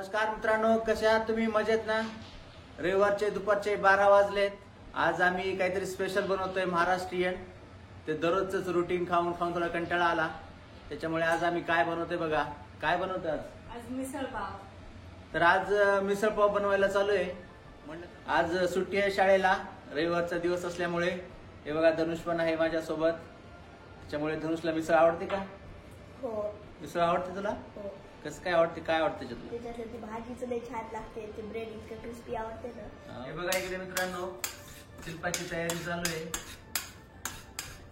नमस्कार मित्रांनो, कसे आहात तुम्ही? मजेत ना? रविवारचे दुपारचे 12 वाजलेत. आज आम्ही काहीतरी स्पेशल बनवतोय महाराष्ट्रीयन. ते दररोजच रुटीन खाऊन खाऊन थोडा कंटाळा आला, त्याच्यामुळे आज आम्ही काय बनवतोय बघा. काय बनवतोय आज मिसळ पाव. तर आज मिसळ पाव बनवायला चालू आहे. आज सुट्टी आहे शाळेला, रविवारचा दिवस असल्यामुळे. हे बघा, धनुष पण आहे माझ्यासोबत. त्याच्यामुळे धनुषला मिसळ आवडते का? हो. मिसळ आवडते तुला? हो. कसं काय आवडते? काय आवडते तुला? त्याच्यातली भाजीचं लय छान लागते, ते ब्रेड इतकं क्रिस्पी आवडते ना. हे बघा इकडे मित्रांनो, शिल्पाची तयारी चालू आहे.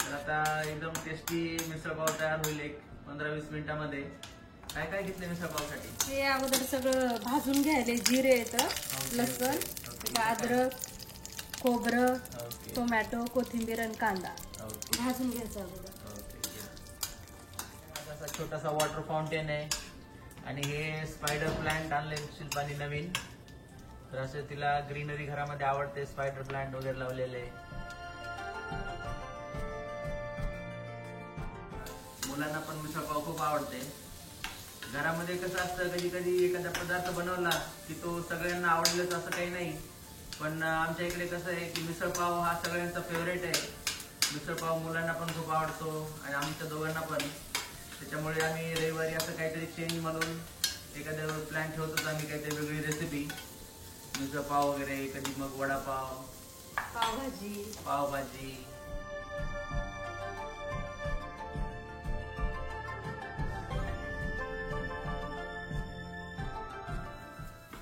तर आता एकदम टेस्टी मिसळ पाव तयार होईल एक 15-20 मिनिटांमध्ये. काय काय घेतलं मिसळ पावसाठी? हे अगोदर सगळं भाजून घ्यायले. जिरे येतं, लसूण, अद्रक, खोबरं, टोमॅटो, कोथिंबीर आणि कांदा भाजून घ्यायचं अगोदर. असा छोटासा वॉटर फाउंटेन आहे आणि हे स्पायडर प्लांट आणले शिल्पानी नवीन. तर असं तिला ग्रीनरी घरामध्ये आवडते, स्पायडर प्लांट वगैरे लावलेले. मुलांना पण मिसळ पाव खूप आवडते. घरामध्ये कसं असतं, कधी कधी एखादा पदार्थ बनवला की तो सगळ्यांना आवडलेच असं काही नाही. पण आमच्या इकडे कसं आहे की मिसळ पाव हा सगळ्यांचा फेवरेट आहे. मिसळ पाव मुलांना पण खूप आवडतो आणि आमच्या दोघांना पण. त्याच्यामुळे आम्ही रविवारी असं काहीतरी चेंज म्हणून एखाद्या प्लॅन ठेवतो, आम्ही काहीतरी वेगळी रेसिपी, मिसळ पाव वगैरे, कधी मग वडापाव, पावभाजी.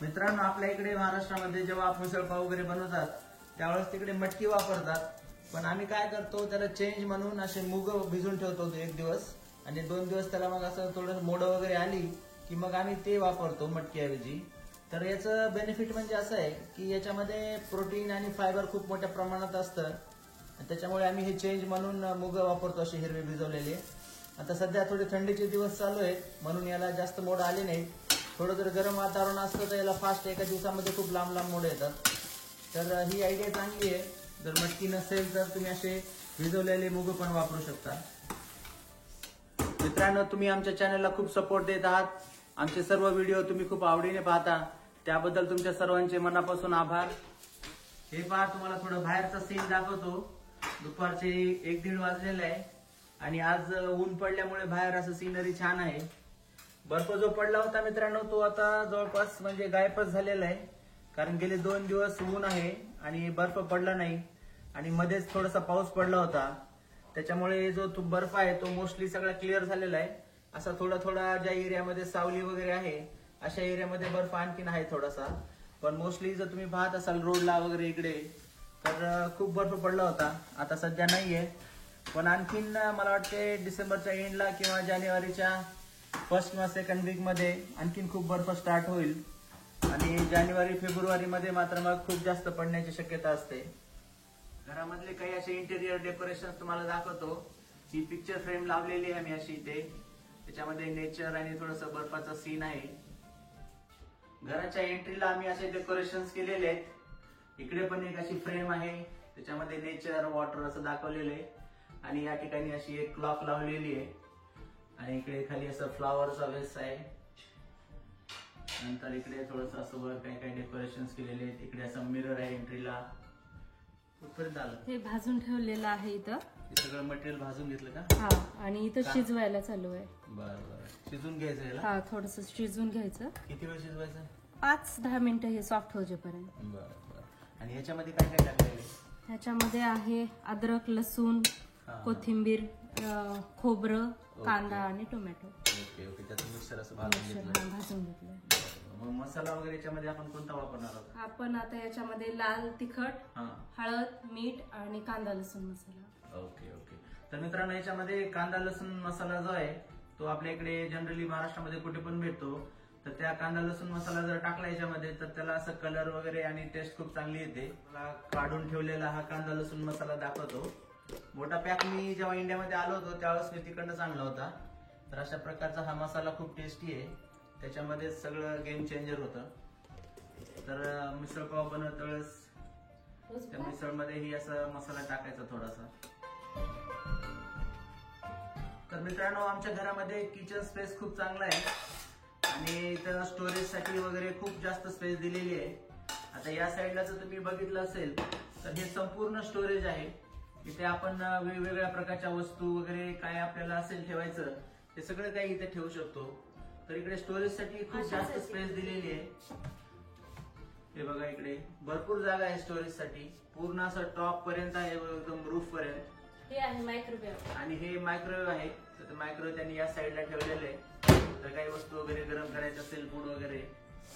मित्रांनो, आपल्या इकडे महाराष्ट्रामध्ये जेव्हा मिसळ पाव वगैरे बनवतात त्यावेळेस तिकडे मटकी वापरतात. पण आम्ही काय करतो, त्याला चेंज म्हणून असे मूग भिजून ठेवतो एक दिवस, आणि 2 दिवस त्याला मग असं थोडं मोड वगैरे आली की मग आम्ही ते वापरतो मटकीऐवजी. तर याचं बेनिफिट म्हणजे असं आहे की याच्यामध्ये प्रोटीन आणि फायबर खूप मोठ्या प्रमाणात असतं. त्याच्यामुळे आम्ही हे चेंज म्हणून मूग वापरतो, असे हिरवे भिजवलेले. आता सध्या थोडे थंडीचे दिवस चालू आहेत म्हणून याला जास्त मोड आले नाहीत. थोडं जर गरम वातावरण असतं तर याला फास्ट एका दिवसामध्ये खूप लांब लांब मोड येतात. तर ही आयडिया चांगली आहे. जर मटकी नसेल तर तुम्ही असे भिजवलेले मूग पण वापरू शकता. मित्रांनो, तुम्ही आमच्या चॅनलला खूप सपोर्ट देत आहात. आमचे सर्व व्हिडिओ तुम्ही खूप आवडीने पाहता, त्याबद्दल तुमच्या सर्वांचे मनापासून आभार. हे पहा, तुम्हाला थोडं बाहेरचा सीन दाखवतो. दुपारचे 1-1:30 वाजलेला आहे आणि आज ऊन पडल्यामुळे बाहेर असं सीनरी छान आहे. बर्फ जो पडला होता मित्रांनो, तो आता जवळपास म्हणजे गायबच झालेला आहे. कारण गेले 2 दिवस ऊन आहे आणि बर्फ पडला नाही. आणि मध्येच थोडासा पाऊस पडला होता, त्याच्यामुळे जो तो बर्फ आहे तो मोस्टली सगळा क्लिअर झालेला आहे. असा थोडा थोडा ज्या एरियामध्ये सावली वगैरे आहे अशा एरियामध्ये बर्फ आणखीन आहे थोडासा. पण मोस्टली जर तुम्ही पाहत असाल रोडला वगैरे इकडे तर खूप बर्फ पडला होता. आता सध्या नाहीये, पण आणखीन मला वाटते डिसेंबरच्या एंडला किंवा जानेवारीच्या 1st किंवा 2nd वीक मध्ये आणखीन खूप बर्फ स्टार्ट होईल. आणि जानेवारी-फेब्रुवारी मध्ये मात्र मग खूप जास्त पडण्याची शक्यता असते. घरामधले काही असे इंटेरियर डेकोरेशन तुम्हाला दाखवतो. ही पिक्चर फ्रेम लावलेली आहे मी अशी इथे. त्याच्यामध्ये नेचर आणि थोडंसं बर्फाचा सीन आहे. घराच्या एंट्रीला आम्ही असे डेकोरेशन्स केलेले आहेत. इकडे पण एक अशी फ्रेम आहे, त्याच्यामध्ये नेचर, वॉटर असं दाखवलेलं आहे. आणि या ठिकाणी अशी एक क्लॉक लावलेली आहे आणि इकडे खाली असं फ्लॉवरचा वेस आहे. नंतर इकडे थोडंसं असं वर काही काही डेकोरेशन्स केलेले आहेत. इकडे असं मिरर आहे एंट्रीला. कुठपर्यंत आलं? हे भाजून ठेवलेलं आहे इथं. हे सगळं मटेरियल भाजून घेतलं का? हा, आणि इथं शिजवायला चालू आहे. बरं बरं. शिजून घ्यायचं याला? हा, थोडस शिजून घ्यायचं. किती वेळ शिजवायचं? 5-10 मिनिटं हे सॉफ्ट होजेपर्यंत. बरं बरं. आणि याच्यामध्ये काय काय टाकलेलं आहे? ह्याच्यामध्ये आहे अद्रक, लसूण, कोथिंबीर, खोबरं, कांदा आणि टोमॅटो. Okay okay. त्याचं मिक्सर असं भाजून घेतलं. भाजून घेतलं. मग मसाला वगैरे याच्यामध्ये आपण कोणता वापरणार आहोत? आपण आता याच्यामध्ये लाल तिखट, हळद, मीठ आणि कांदा लसूण मसाला. Okay okay. तर मित्रांनो, याच्यामध्ये कांदा लसूण मसाला जो आहे तो आपल्या इकडे जनरली महाराष्ट्रामध्ये कुठे पण भेटतो. तर त्या कांदा लसूण मसाला जर टाकला याच्यामध्ये तर त्याला असं कलर वगैरे आणि टेस्ट खूप चांगली येते. मला काढून ठेवलेला हा कांदा लसूण मसाला दाखवतो. मोठा पॅक मी जेव्हा इंडियामध्ये आलो होतो त्यावेळेस मी तिकडनंच आणला होता. तर अशा प्रकारचा हा मसाला खूप टेस्टी आहे. त्याच्यामध्ये सगळं गेम चेंजर होतं. तर मिसळ पाव बनवत वेळेस त्या मिसळमध्ये ही असं मसाला टाकायचा थोडासा. तर मित्रांनो, आमच्या घरामध्ये किचन स्पेस खूप चांगला आहे आणि इथं स्टोरेज साठी वगैरे खूप जास्त स्पेस दिलेली आहे. आता या साईडला जर तुम्ही बघितलं असेल तर हे संपूर्ण स्टोरेज आहे. इथे आपण वेगवेगळ्या प्रकारच्या वस्तू वगैरे काय आपल्याला असेल ठेवायचं ते सगळं काही इथे ठेवू शकतो. तर इकडे स्टोरेज साठी खूप जास्त स्पेस दिलेली आहे. हे बघा इकडे भरपूर जागा आहे स्टोरेज साठी. पूर्ण असं टॉप पर्यंत आहे एकदम रूफ पर्यंत. हे आहे मायक्रोवेव्ह आणि हे मायक्रोवेव्ह आहे. तर मायक्रोवेव्ह त्यांनी या साईडला ठेवलेलं आहे. तर काही वस्तू वगैरे गरम करायचं असेल फूड वगैरे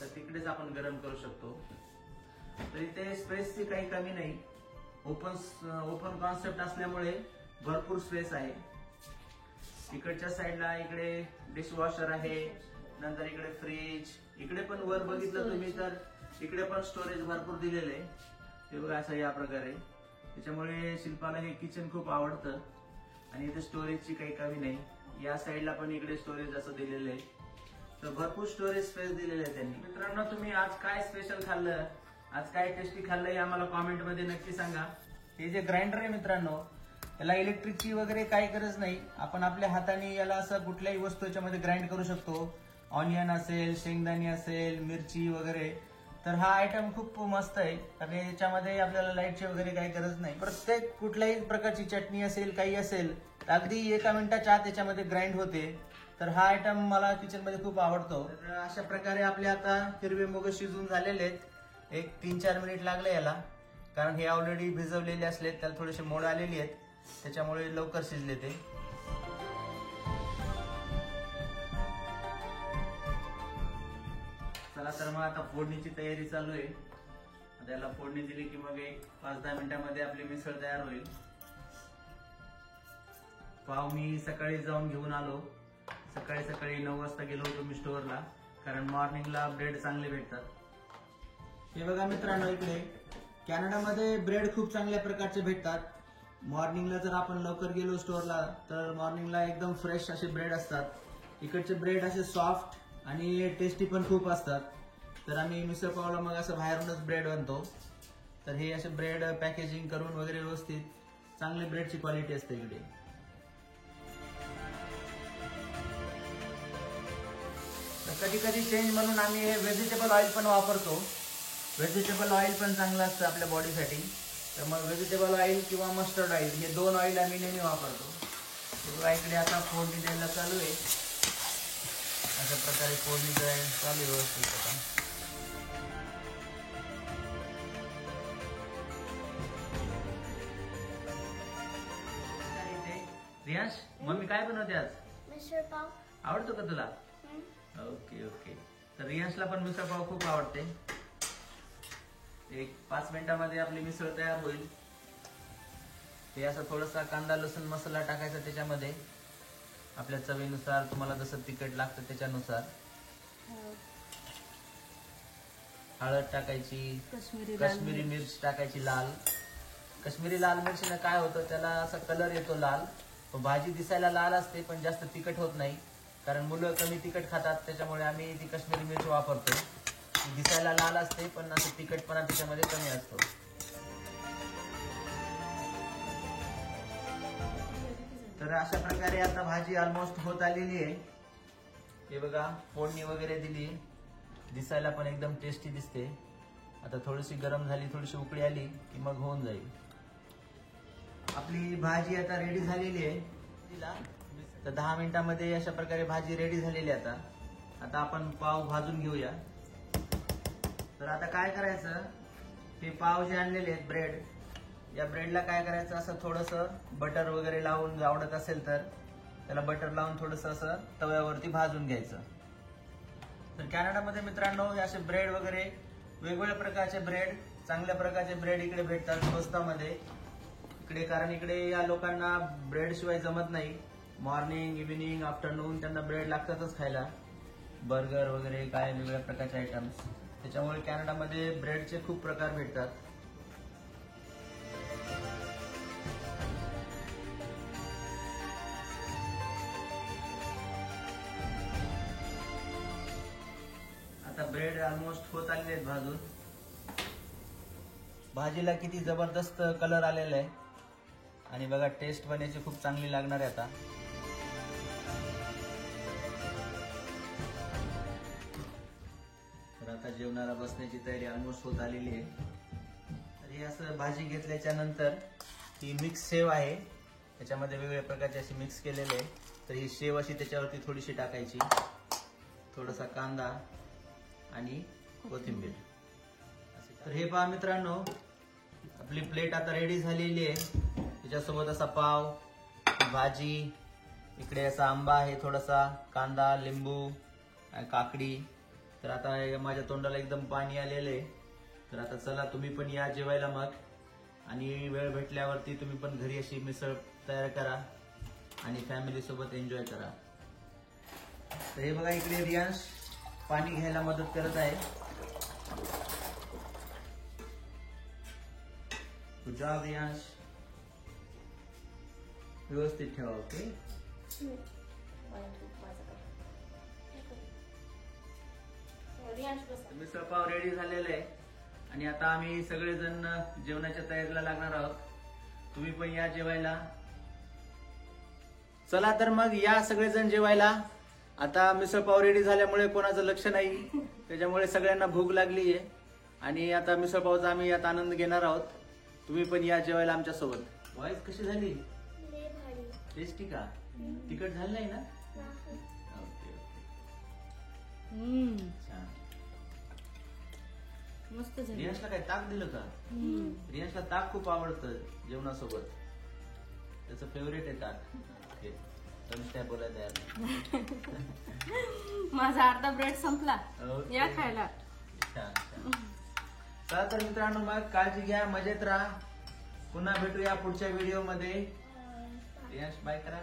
तर तिकडेच आपण गरम करू शकतो. तर इथे स्पेसची काही कमी नाही. ओपन कॉन्सेप्ट असल्यामुळे भरपूर स्पेस आहे. इकडच्या साईडला इकडे डिशवॉशर आहे. नंतर इकडे फ्रीज. इकडे पण वर बघितलं तुम्ही तर इकडे पण स्टोरेज भरपूर दिलेलं आहे. हे बघा असं या प्रकारे. त्याच्यामुळे शिल्पाला हे किचन खूप आवडतं. आणि इथे स्टोरेजची काही कमी नाही. या साईडला पण इकडे स्टोरेज असं दिलेलं आहे. तर भरपूर स्टोरेज स्पेस दिलेलं आहे त्यांनी. मित्रांनो तुम्ही आज काय स्पेशल खाल्लं, आज काय टेस्टी खाल्लं हे आम्हाला कॉमेंट मध्ये नक्की सांगा. हे जे ग्राइंडर आहे मित्रांनो याला इलेक्ट्रिकची वगैरे काही गरज नाही. आपण आपल्या हाताने याला असं कुठल्याही वस्तू याच्यामध्ये ग्राइंड करू शकतो. ऑनियन असेल, शेंगदाणे असेल, मिरची वगैरे. तर हा आयटम खूप मस्त आहे कारण याच्यामध्ये आपल्याला लाईटची वगैरे काही गरज नाही. प्रत्येक कुठल्याही प्रकारची चटणी असेल काही असेल अगदी 1 मिनिटाच्या आत याच्यामध्ये ग्राइंड होते. तर हा आयटम मला किचन मध्ये खूप आवडतो. तर अशा प्रकारे आपले आता हिरवे मुग शिजून झालेले आहेत. एक 3-4 मिनिट लागले याला कारण हे ऑलरेडी भिजवलेले असले त्याला थोडेसे मोड आलेली आहेत त्याच्यामुळे लवकर शिजले ते. चला तर मग आता फोडणीची तयारी चालू आहे. आता याला फोडणी दिली की मग एक 5-10 मिनिटांमध्ये आपली मिसळ तयार होईल. पाव मी सकाळी जाऊन घेऊन आलो. सकाळी 9 वाजता गेलो होतो मी स्टोअरला कारण मॉर्निंगला ब्रेड चांगले भेटतात. हे बघा मित्रांनो इकडे कॅनडामध्ये ब्रेड खूप चांगल्या प्रकारचे भेटतात. मॉर्निंगला जर आपण लवकर गेलो स्टोअरला तर मॉर्निंगला एकदम फ्रेश असे ब्रेड असतात. इकडचे ब्रेड असे सॉफ्ट आणि टेस्टी पण खूप असतात. तर आम्ही मिसळ पावला मग असं बाहेरूनच ब्रेड आणतो. तर हे असे ब्रेड पॅकेजिंग करून वगैरे व्यवस्थित चांगली ब्रेडची क्वालिटी असते इकडे. कधी कधी चेंज म्हणून आम्ही हे व्हेजिटेबल ऑइल पण वापरतो. व्हेजिटेबल ऑइल पण चांगलं असतं आपल्या बॉडीसाठी. तर मग व्हेजिटेबल ऑइल किंवा मस्टर्ड ऑइल हे 2 ऑइल आम्ही नेहमी वापरतो. बघा इकडे आता फोडणी द्यायला चालू आहे. अशा प्रकारे फोडणी द्यायला चालू आहे व्यवस्थित. आता रियांश मम्मी काय बनवते आज? मिसळ पाव. आवडतो का तुला? Okay okay. तर रियांशला पण मिसळ पाव खूप आवडते. एक 5 मिनिटांमध्ये आपली मिसळ तयार होईल. ते असं थोडासा कांदा लसूण मसाला टाकायचा त्याच्यामध्ये आपल्या चवीनुसार तुम्हाला जसं तिखट लागतं त्याच्यानुसार. हळद टाकायची. कश्मीरी मिर्च टाकायची लाल. कश्मीरी लाल मिरचीनं काय होतं त्याला असा कलर येतो लाल. भाजी दिसायला लाल असते पण जास्त तिखट होत नाही कारण मुलं कमी तिखट खातात त्याच्यामुळे आम्ही ती कश्मीरी मिरची वापरतो. दिसायला लाल असते पण असं तिखटपणा त्याच्यामध्ये कमी असतो. तर अशा प्रकारे आता भाजी ऑलमोस्ट होत आलेली आहे. हे बघा फोडणी वगैरे दिली. दिसायला पण एकदम टेस्टी दिसते. आता थोडीशी गरम झाली थोडीशी उकळी आली की मग होऊन जाईल. आपली भाजी आता रेडी झालेली आहे. तर 10 मिनिटांमध्ये अशा प्रकारे भाजी रेडी झालेली आहे. आता आपण पाव भाजून घेऊया. तर आता काय करायचं हे पाव जे आणलेले आहेत ब्रेड या ब्रेडला काय करायचं असं थोडंसं बटर वगैरे लावून आवडत असेल तर त्याला बटर लावून थोडंसं असं तव्यावरती भाजून घ्यायचं. तर कॅनडामध्ये मित्रांनो हे असे ब्रेड वगैरे वेगवेगळ्या प्रकारचे ब्रेड चांगल्या प्रकारचे ब्रेड इकडे भेटतात स्वस्तामध्ये इकडे. कारण इकडे या लोकांना ब्रेड शिवाय जमत नाही. मॉर्निंग इव्हिनिंग आफ्टरनून त्यांना ब्रेड लागतातच खायला. बर्गर वगैरे काय वेगवेगळ्या प्रकारचे आयटम्स. त्याच्यामुळे कॅनडामध्ये ब्रेडचे खूप प्रकार भेटतात. आता ब्रेड ऑलमोस्ट होत आलेले आहेत भाजून. भाजीला किती जबरदस्त कलर आलेला आहे आणि बघा टेस्ट पण याची खूप चांगली लागणार आहे. आता आता जेवणाला बसण्याची तयारी ऑलमोस्ट होत आलेली आहे. तर हे असं भाजी घेतल्याच्या नंतर ही मिक्स शेव आहे, त्याच्यामध्ये वेगवेगळ्या प्रकारचे असे मिक्स केलेले आहे. तर ही शेव अशी त्याच्यावरती थोडीशी टाकायची, थोडासा कांदा आणि कोथिंबीर. तर हे पहा मित्रांनो, आपली प्लेट आता रेडी झालेली आहे. त्याच्यासोबत असा पाव, भाजी, इकडे असा आंबा आहे, थोडासा कांदा, लिंबू, काकडी. तर आता माझ्या तोंडाला एकदम पाणी आलेलं आहे. तर आता चला तुम्ही पण या जेवायला मग, आणि वेळ भेटल्यावरती तुम्ही पण घरी अशी मिसळ तयार करा आणि फॅमिली सोबत एन्जॉय करा. तर हे बघा, इकडे रियांश पाणी घ्यायला मदत करत आहे. गुड जॉब रियांश, व्यवस्थित ठेवा. ओके, मिसळ पाव रेडी झालेलं आहे आणि आता आम्ही सगळेजण जेवणाच्या तयारीला लागणार आहोत. तुम्ही पण या जेवायला. चला तर मग या सगळेजण जेवायला. आता मिसळ पाव रेडी झाल्यामुळे कोणाचं लक्ष नाही, त्याच्यामुळे सगळ्यांना भूक लागली आहे आणि आता मिसळ पावचा आम्ही यात आनंद घेणार आहोत. तुम्ही पण या जेवायला आमच्या सोबत. व्हॉइस कशी झाली? टेस्टी का? तिखट झालं नाही ना? ओके ओके, छान. मस्त झाली. रियांशला काय ताक दिलं का? रियांशला ताक खूप आवडतं जेवणासोबत, त्याचं फेवरेट आहे ताक. ओके, तर काय बोलायला तयार. माझा अर्धा ब्रेड संपला, ओके. या खायला. छान छान. चला तर मित्रांनो, मग काळजी घ्या, मजेत राहा. पुन्हा भेटूया पुढच्या व्हिडिओ मध्ये. रियांश बाय करा.